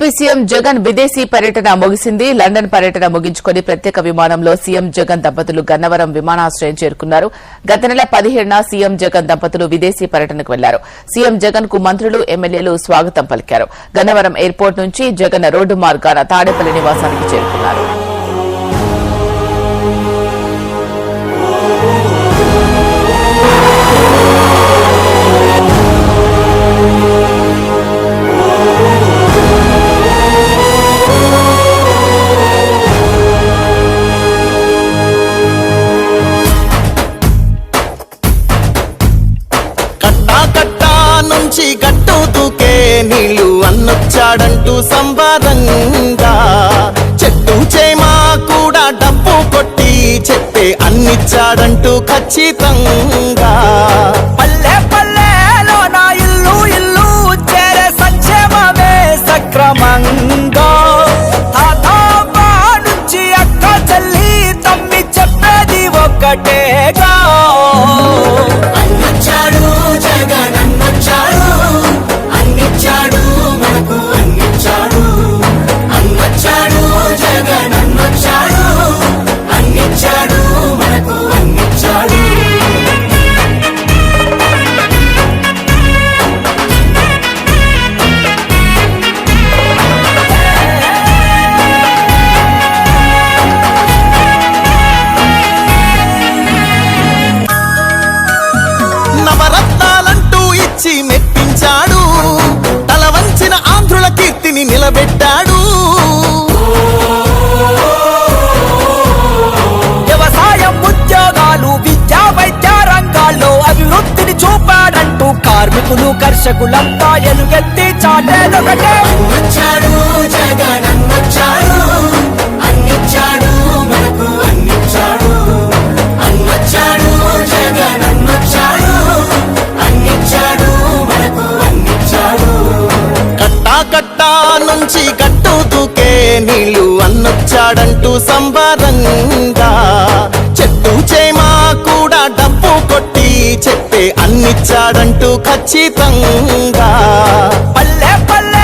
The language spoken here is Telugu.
ఏపీ సీఎం జగన్ విదేశీ పర్యటన ముగిసింది. లండన్ పర్యటన ముగించుకుని ప్రత్యేక విమానంలో సీఎం జగన్ దంపతులు గన్నవరం విమానాశ్రయం చేరుకున్నారు. గత నెల 17న సీఎం జగన్ దంపతులు విదేశీ పర్యటనకు వెళ్లారు. సీఎం జగన్ కు మంత్రులు, ఎమ్మెల్యేలు స్వాగతం పలికారు. గన్నవరం ఎయిర్పోర్ట్ నుంచి జగన్ రోడ్డు మార్గాన తాడేపల్లి నివాసానికి చేరుకున్నారు. గట్టు దూకే నీళ్లు అన్నొచ్చాడంటూ సంబరంగా చెట్టు చేమా కూడా డబ్బు కొట్టి చెప్పే అన్నిచ్చాడంటూ ఖచ్చితంగా పల్లె పల్లెలో నా ఇల్లు ఇల్లు చేరే సంక్షేమమే సక్రమంగా తాతాబా నుంచి అక్క చెల్లి తమ్మి చెప్పేది ఒక్కటేగా అన్నొచ్చాడు జగన్ అన్నొచ్చాడు అన్నిచ్చాడు మనకు అన్నిచ్చాడు అన్నొచ్చాడు జగన్ అన్నొచ్చాడు అన్నిచ్చాడు మనకు అన్నిచ్చాడు నవరత్నాలంటూ ఇచ్చి మెప్పించాడు. తల వంచిన ఆంధ్రుల కీర్తిని నిలబెట్టాడు. వ్యవసాయం, ఉద్యోగాలు, విద్యా వైద్య రంగాల్లో అభివృద్ధిని చూపాడంటూ కార్మికులు, కర్షకులంతా ఎలుగెత్తి చాటేదొకటే. అన్నొచ్చాడు జగన్ అన్నొచ్చాడు అన్నిచ్చాడు మనకు అన్నిచ్చాడు అన్నొచ్చాడు జగన్ అన్నొచ్చాడు అన్నిచ్చాడు మనకు అన్నిచ్చాడు కట్టా కట్టా నుంచి గట్టు దూకే నీళ్లు అన్నొచ్చాడంటూ సంబరంగా చెట్టు చేమా కూడా డబ్బు కొట్టి చెప్పే అన్నిచ్చాడంటూ ఖచ్చితంగా పల్లె పల్లె